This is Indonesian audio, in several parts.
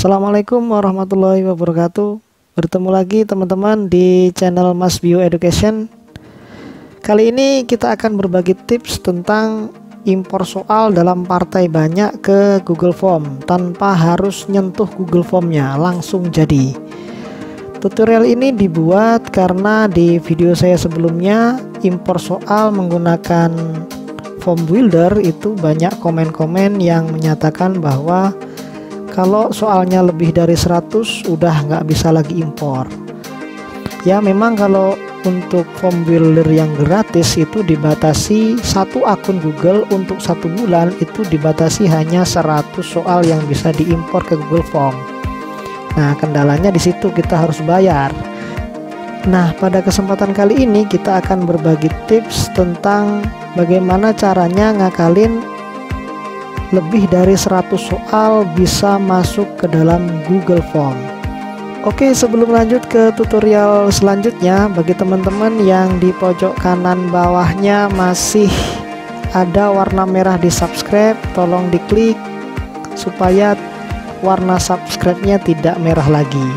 Assalamualaikum warahmatullahi wabarakatuh. Bertemu lagi teman-teman di channel Mas Bio Education. Kali ini kita akan berbagi tips tentang impor soal dalam partai banyak ke Google Form tanpa harus nyentuh Google Formnya, langsung jadi. Tutorial ini dibuat karena di video saya sebelumnya impor soal menggunakan form builder itu banyak komen-komen yang menyatakan bahwa kalau soalnya lebih dari 100 udah nggak bisa lagi impor. Ya memang kalau untuk form builder yang gratis itu dibatasi satu akun Google untuk 1 bulan, itu dibatasi hanya 100 soal yang bisa diimpor ke Google Form. Nah kendalanya di situ, kita harus bayar. Nah pada kesempatan kali ini kita akan berbagi tips tentang bagaimana caranya ngakalin lebih dari 100 soal bisa masuk ke dalam Google Form. Oke, sebelum lanjut ke tutorial selanjutnya, bagi teman-teman yang di pojok kanan bawahnya masih ada warna merah di subscribe, tolong diklik supaya warna subscribe-nya tidak merah lagi.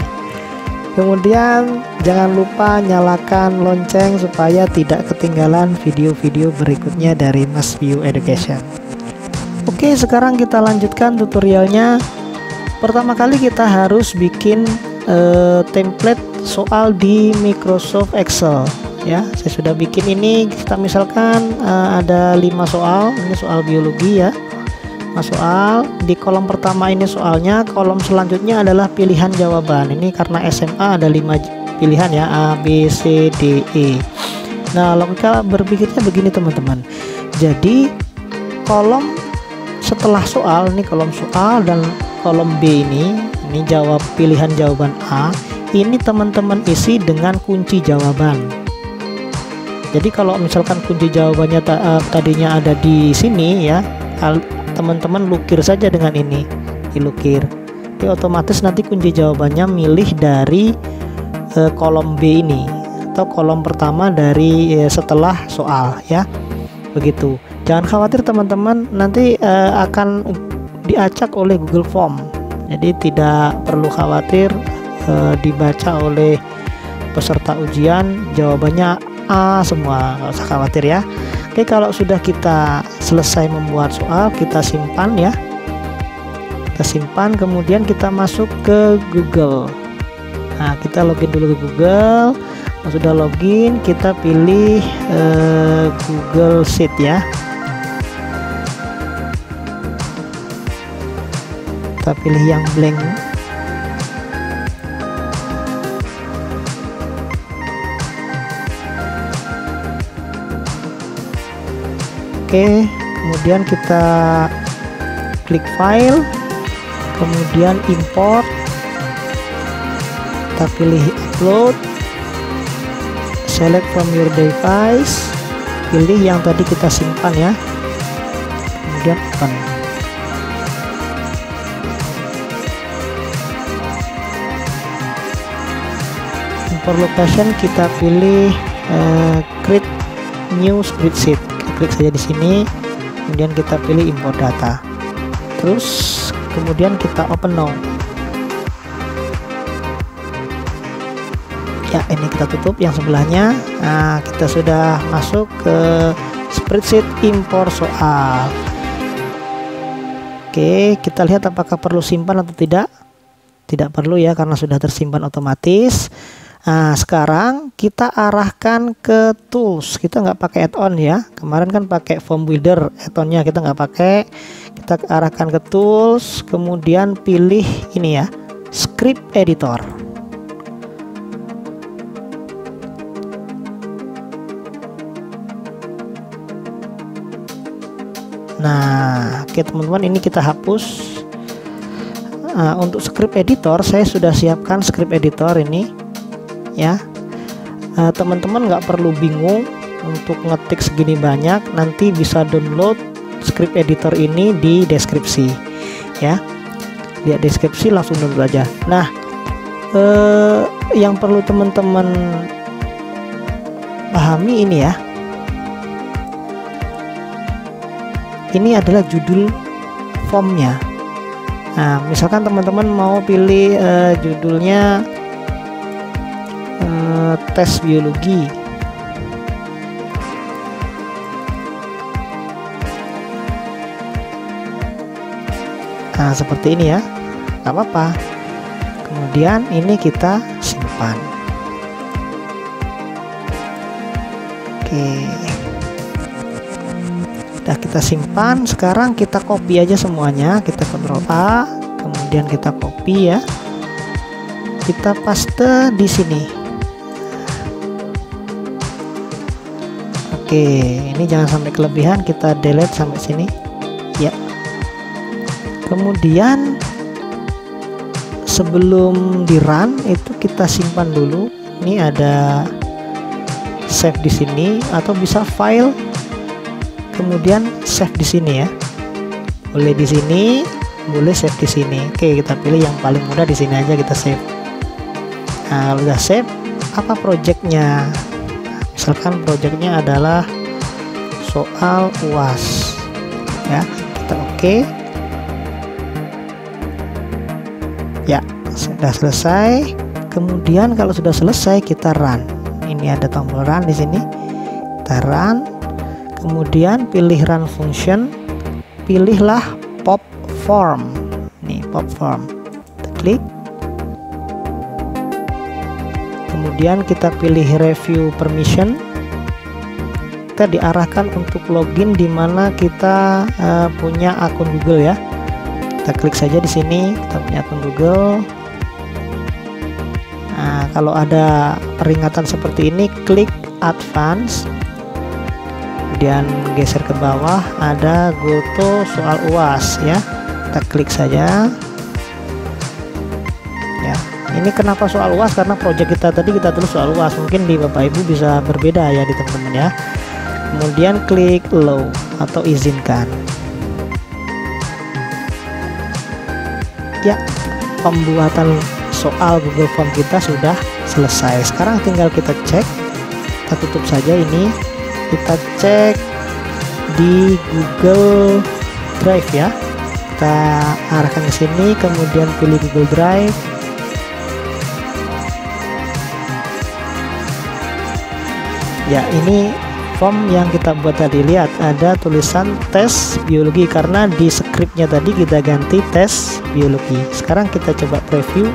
Kemudian jangan lupa nyalakan lonceng supaya tidak ketinggalan video-video berikutnya dari Mas Bio Education. Oke, sekarang kita lanjutkan tutorialnya. Pertama kali kita harus bikin template soal di Microsoft Excel ya. Saya sudah bikin ini. Kita misalkan ada 5 soal. Ini soal biologi ya. 5 soal. Di kolom pertama ini soalnya, kolom selanjutnya adalah pilihan jawaban. Ini karena SMA ada 5 pilihan ya, A, B, C, D, E. Nah, logika berpikirnya begini teman-teman. Jadi kolom setelah soal, ini kolom soal, dan kolom B ini jawab pilihan jawaban A, ini teman-teman isi dengan kunci jawaban. Jadi kalau misalkan kunci jawabannya tadinya ada di sini ya, teman-teman lukir saja dengan ini, dilukir. Jadi otomatis nanti kunci jawabannya milih dari kolom B ini atau kolom pertama dari setelah soal ya, begitu. Jangan khawatir teman-teman, nanti akan diacak oleh Google Form. Jadi tidak perlu khawatir dibaca oleh peserta ujian jawabannya A semua, nggak usah khawatir ya. Oke, kalau sudah kita selesai membuat soal, kita simpan ya. Kita simpan, kemudian kita masuk ke Google. Nah, kita login dulu ke Google. Kalau sudah login, kita pilih Google Sheet ya. Kita pilih yang blank. Oke, kemudian kita klik file, kemudian import, kita pilih upload, select from your device, pilih yang tadi kita simpan ya, kemudian open. For location kita pilih create new spreadsheet, klik saja di sini, kemudian kita pilih import data, terus kemudian kita open now ya. Ini kita tutup yang sebelahnya. Nah kita sudah masuk ke spreadsheet impor soal. Oke, kita lihat apakah perlu simpan atau tidak. Tidak perlu ya, karena sudah tersimpan otomatis. Nah sekarang kita arahkan ke tools, kita nggak pakai add-on ya, kemarin kan pakai form builder, add-onnya kita nggak pakai. Kita arahkan ke tools, kemudian pilih ini ya, script editor. Nah oke teman-teman, ini kita hapus. Nah, untuk script editor saya sudah siapkan script editor ini ya. Teman-teman nggak perlu bingung untuk ngetik segini banyak, nanti bisa download script editor ini di deskripsi ya. Lihat deskripsi, langsung download aja. Nah yang perlu teman-teman pahami ini ya, ini adalah judul formnya. Nah, misalkan teman-teman mau pilih judulnya tes biologi. Nah, seperti ini ya, nggak apa-apa. Kemudian ini kita simpan. Oke, udah kita simpan. Sekarang kita copy aja semuanya. Kita Ctrl A, kemudian kita copy ya. Kita paste di sini. Oke, ini jangan sampai kelebihan. Kita delete sampai sini. Ya. Kemudian sebelum di run itu kita simpan dulu. Ini ada save di sini atau bisa file kemudian save di sini ya. Boleh di sini, boleh save di sini. Oke, kita pilih yang paling mudah di sini aja, kita save. Nah, kalau udah save, apa projectnya? Misalkan projectnya adalah soal UAS ya. Kita oke. Ya, sudah selesai. Kemudian kalau sudah selesai kita run. Ini ada tombol run di sini. Kita run. Kemudian pilih run function. Pilihlah pop form. Nih, pop form. Kita klik. Kemudian kita pilih review permission. Kita diarahkan untuk login di mana kita punya akun Google ya. Kita klik saja di sini, kita punya akun Google. Nah, kalau ada peringatan seperti ini, klik advance, kemudian geser ke bawah, ada go to soal UAS ya. Kita klik saja. Ya, ini kenapa soal UAS? Karena project kita tadi kita tulis soal UAS. Mungkin di Bapak Ibu bisa berbeda ya di teman-teman ya. Kemudian klik allow atau izinkan. Ya, pembuatan soal Google Form kita sudah selesai. Sekarang tinggal kita cek. Kita tutup saja ini. Kita cek di Google Drive ya. Kita arahkan ke sini, kemudian pilih Google Drive. Ya, ini form yang kita buat tadi. Lihat ada tulisan tes biologi karena di scriptnya tadi kita ganti tes biologi. Sekarang kita coba preview.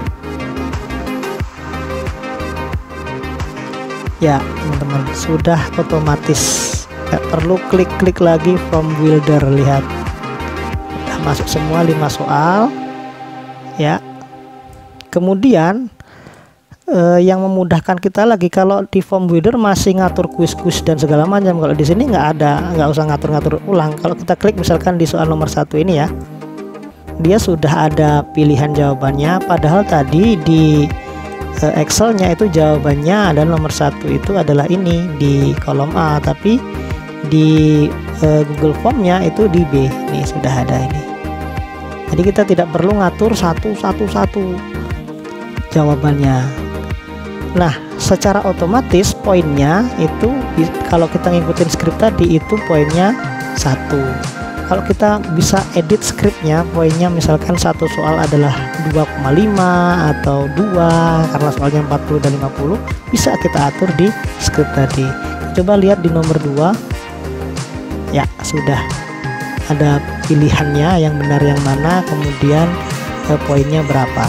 Ya teman-teman, sudah otomatis, nggak perlu klik-klik lagi form builder. Lihat udah masuk semua 5 soal ya. Kemudian yang memudahkan kita lagi, kalau di form builder masih ngatur kuis-kuis dan segala macam. Kalau di sini nggak ada, nggak usah ngatur-ngatur ulang. Kalau kita klik misalkan di soal nomor 1 ini ya, dia sudah ada pilihan jawabannya. Padahal tadi di Excelnya itu jawabannya adalah nomor 1 itu adalah ini di kolom A, tapi di Google Formnya itu di B. Ini sudah ada ini. Jadi kita tidak perlu ngatur satu jawabannya. Nah, secara otomatis poinnya itu kalau kita ngikutin skrip tadi itu poinnya 1. Kalau kita bisa edit skripnya, poinnya misalkan satu soal adalah 2,5 atau 2 karena soalnya 40 dan 50, bisa kita atur di skrip tadi. Coba lihat di nomor 2. Ya, sudah ada pilihannya yang benar yang mana, kemudian poinnya berapa.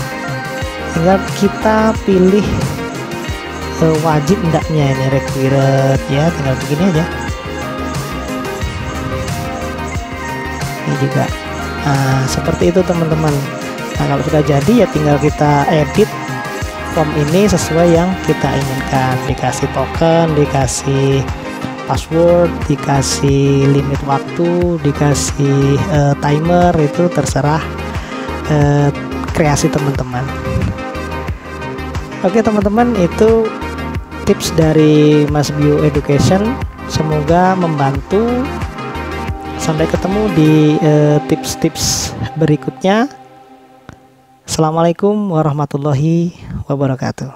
Tinggal kita pilih wajib enggaknya, ini required ya, tinggal begini aja. Ini juga seperti itu teman-teman. Nah, kalau sudah jadi ya tinggal kita edit form ini sesuai yang kita inginkan. Dikasih token, dikasih password, dikasih limit waktu, dikasih timer, itu terserah kreasi teman-teman. Oke teman-teman, itu tips dari Mas Bio Education, semoga membantu. Sampai ketemu di tips-tips berikutnya. Assalamualaikum warahmatullahi wabarakatuh.